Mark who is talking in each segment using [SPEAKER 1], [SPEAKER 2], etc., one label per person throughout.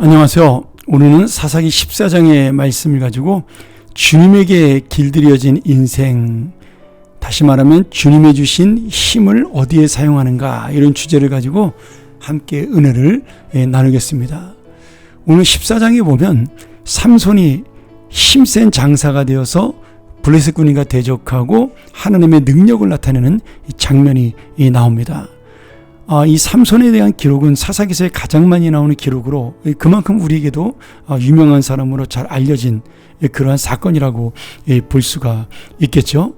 [SPEAKER 1] 안녕하세요. 오늘은 사사기 14장의 말씀을 가지고 주님에게 길들여진 인생, 다시 말하면 주님이 주신 힘을 어디에 사용하는가, 이런 주제를 가지고 함께 은혜를 나누겠습니다. 오늘 14장에 보면 삼손이 힘센 장사가 되어서 블레셋 군인과 대적하고 하나님의 능력을 나타내는 장면이 나옵니다. 이 삼손에 대한 기록은 사사기서에 가장 많이 나오는 기록으로 그만큼 우리에게도 유명한 사람으로 잘 알려진 그러한 사건이라고 볼 수가 있겠죠.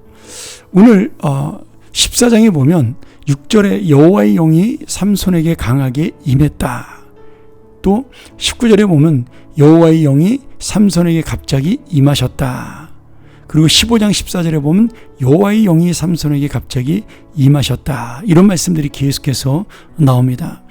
[SPEAKER 1] 오늘 14장에 보면 6절에 여호와의 영이 삼손에게 강하게 임했다. 또 19절에 보면 여호와의 영이 삼손에게 갑자기 임하셨다. 그리고 15장 14절에 보면 여호와의 영이 삼손에게 갑자기 임하셨다. 이런 말씀들이 계속해서 나옵니다.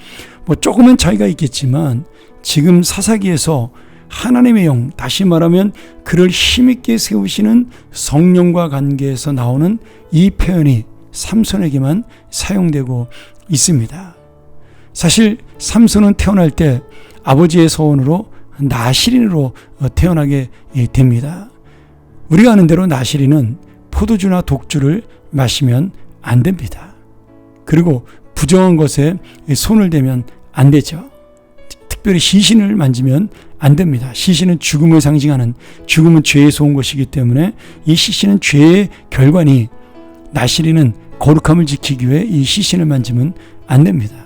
[SPEAKER 1] 조금은 차이가 있겠지만 지금 사사기에서 하나님의 영, 다시 말하면 그를 힘있게 세우시는 성령과 관계에서 나오는 이 표현이 삼손에게만 사용되고 있습니다. 사실 삼손은 태어날 때 아버지의 소원으로 나실인으로 태어나게 됩니다. 우리가 아는 대로 나실인은 포도주나 독주를 마시면 안 됩니다. 그리고 부정한 것에 손을 대면 안 되죠. 특별히 시신을 만지면 안 됩니다. 시신은 죽음을 상징하는, 죽음은 죄에서 온 것이기 때문에 이 시신은 죄의 결과니 나실인은 거룩함을 지키기 위해 이 시신을 만지면 안 됩니다.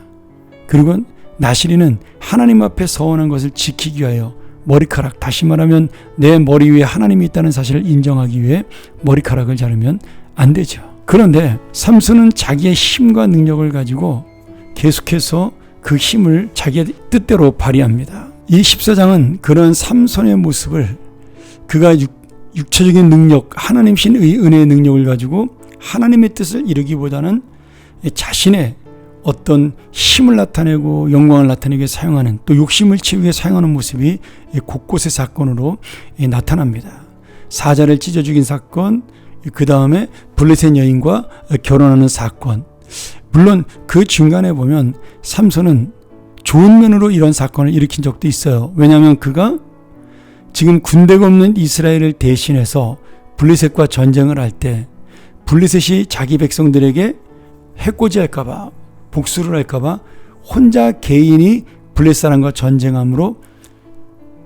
[SPEAKER 1] 그리고 나실인은 하나님 앞에 서원한 것을 지키기 위하여 머리카락, 다시 말하면 내 머리 위에 하나님이 있다는 사실을 인정하기 위해 머리카락을 자르면 안 되죠. 그런데 삼손은 자기의 힘과 능력을 가지고 계속해서 그 힘을 자기의 뜻대로 발휘합니다. 이 14장은 그런 삼손의 모습을 그가 육체적인 능력, 하나님 신의 은혜의 능력을 가지고 하나님의 뜻을 이루기보다는 자신의 어떤 힘을 나타내고 영광을 나타내기 위해 사용하는, 또 욕심을 채우기 위해 사용하는 모습이 곳곳의 사건으로 나타납니다. 사자를 찢어 죽인 사건, 그 다음에 블레셋 여인과 결혼하는 사건. 물론 그 중간에 보면 삼손은 좋은 면으로 이런 사건을 일으킨 적도 있어요. 왜냐하면 그가 지금 군대가 없는 이스라엘을 대신해서 블레셋과 전쟁을 할 때 블레셋이 자기 백성들에게 해코지할까 봐, 복수를 할까 봐 혼자 개인이 블레셋 사람과 전쟁함으로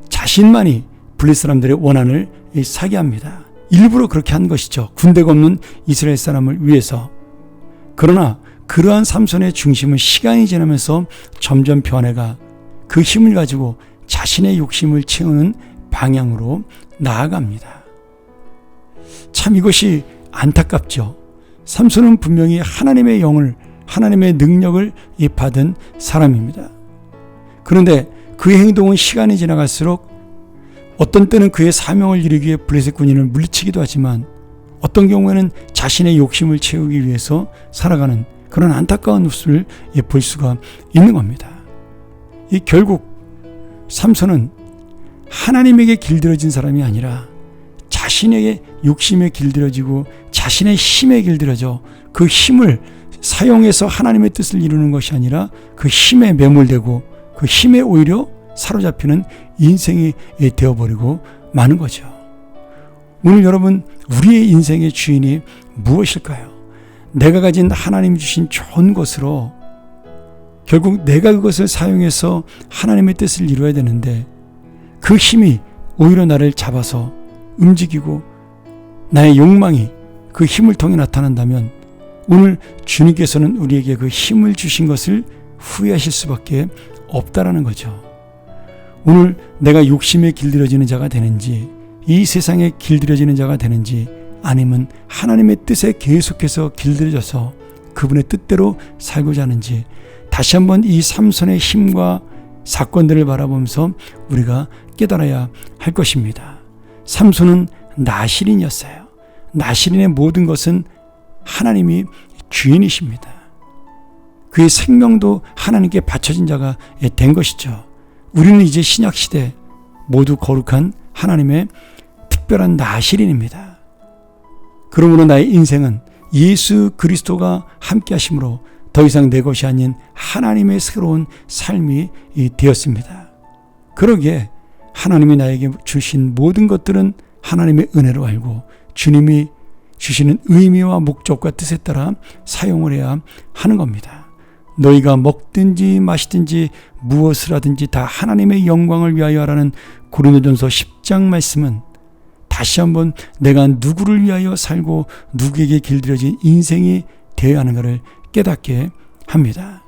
[SPEAKER 1] 자신만이 블레셋 사람들의 원한을 사게 합니다. 일부러 그렇게 한 것이죠. 군대가 없는 이스라엘 사람을 위해서. 그러나 그러한 삼손의 중심은 시간이 지나면서 점점 변해가 그 힘을 가지고 자신의 욕심을 채우는 방향으로 나아갑니다. 참 이것이 안타깝죠. 삼손은 분명히 하나님의 영을, 하나님의 능력을 받은 사람입니다. 그런데 그의 행동은 시간이 지나갈수록 어떤 때는 그의 사명을 이루기 위해 블레셋 군인을 물리치기도 하지만 어떤 경우에는 자신의 욕심을 채우기 위해서 살아가는 그런 안타까운 모습을 볼 수가 있는 겁니다. 결국 삼손은 하나님에게 길들여진 사람이 아니라 자신에게 욕심에 길들여지고 자신의 힘에 길들여져 그 힘을 사용해서 하나님의 뜻을 이루는 것이 아니라 그 힘에 매몰되고 그 힘에 오히려 사로잡히는 인생이 되어버리고 마는 거죠. 오늘 여러분, 우리의 인생의 주인이 무엇일까요? 내가 가진 하나님이 주신 좋은 것으로 결국 내가 그것을 사용해서 하나님의 뜻을 이루어야 되는데 그 힘이 오히려 나를 잡아서 움직이고 나의 욕망이 그 힘을 통해 나타난다면 오늘 주님께서는 우리에게 그 힘을 주신 것을 후회하실 수밖에 없다라는 거죠. 오늘 내가 욕심에 길들여지는 자가 되는지, 이 세상에 길들여지는 자가 되는지, 아니면 하나님의 뜻에 계속해서 길들여져서 그분의 뜻대로 살고자 하는지, 다시 한번 이 삼손의 힘과 사건들을 바라보면서 우리가 깨달아야 할 것입니다. 삼손은 나실인이었어요. 나실인의 모든 것은 하나님이 주인이십니다. 그의 생명도 하나님께 바쳐진 자가 된 것이죠. 우리는 이제 신약시대 모두 거룩한 하나님의 특별한 나실인입니다. 그러므로 나의 인생은 예수 그리스도가 함께 하심으로 더 이상 내 것이 아닌 하나님의 새로운 삶이 되었습니다. 그러기에 하나님이 나에게 주신 모든 것들은 하나님의 은혜로 알고 주님이 주시는 의미와 목적과 뜻에 따라 사용을 해야 하는 겁니다. 너희가 먹든지 마시든지 무엇을 하든지 다 하나님의 영광을 위하여 하라는 고린도전서 10장 말씀은 다시 한번 내가 누구를 위하여 살고 누구에게 길들여진 인생이 되어야 하는가를 깨닫게 합니다.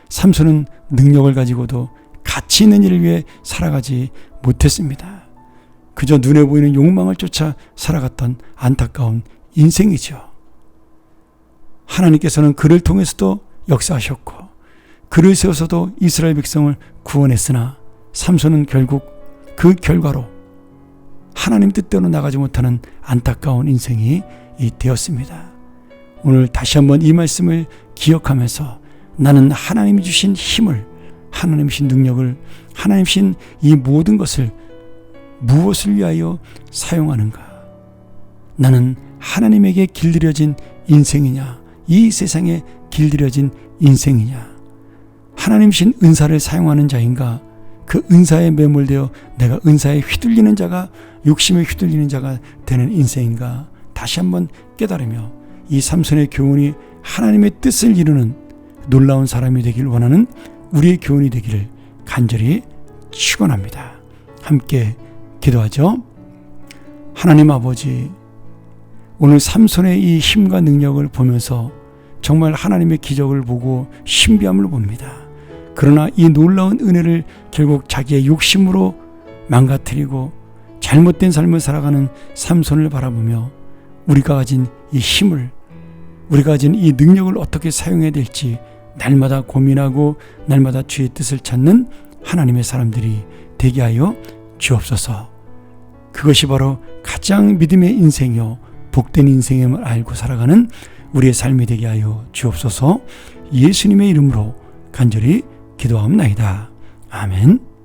[SPEAKER 1] 삼손은 능력을 가지고도 가치 있는 일을 위해 살아가지 못했습니다. 그저 눈에 보이는 욕망을 쫓아 살아갔던 안타까운 인생이죠. 하나님께서는 그를 통해서도 역사하셨고 그를 세워서도 이스라엘 백성을 구원했으나 삼손은 결국 그 결과로 하나님 뜻대로 나가지 못하는 안타까운 인생이 되었습니다. 오늘 다시 한번 이 말씀을 기억하면서 나는 하나님이 주신 힘을, 하나님 주신 능력을, 하나님 주신 이 모든 것을 무엇을 위하여 사용하는가? 나는 하나님에게 길들여진 인생이냐? 이 세상에 길들여진 인생이냐? 하나님 주신 은사를 사용하는 자인가? 그 은사에 매몰되어 내가 은사에 휘둘리는 자가, 욕심에 휘둘리는 자가 되는 인생인가? 다시 한번 깨달으며 이 삼손의 교훈이 하나님의 뜻을 이루는 놀라운 사람이 되길 원하는 우리의 교훈이 되기를 간절히 축원합니다. 함께 기도하죠. 하나님 아버지, 오늘 삼손의 이 힘과 능력을 보면서 정말 하나님의 기적을 보고 신비함을 봅니다. 그러나 이 놀라운 은혜를 결국 자기의 욕심으로 망가뜨리고 잘못된 삶을 살아가는 삼손을 바라보며 우리가 가진 이 힘을, 우리가 가진 이 능력을 어떻게 사용해야 될지 날마다 고민하고 날마다 주의 뜻을 찾는 하나님의 사람들이 되게 하여 주옵소서. 그것이 바로 가장 믿음의 인생이요 복된 인생임을 알고 살아가는 우리의 삶이 되게 하여 주옵소서. 예수님의 이름으로 간절히 기도하옵나이다. 아멘.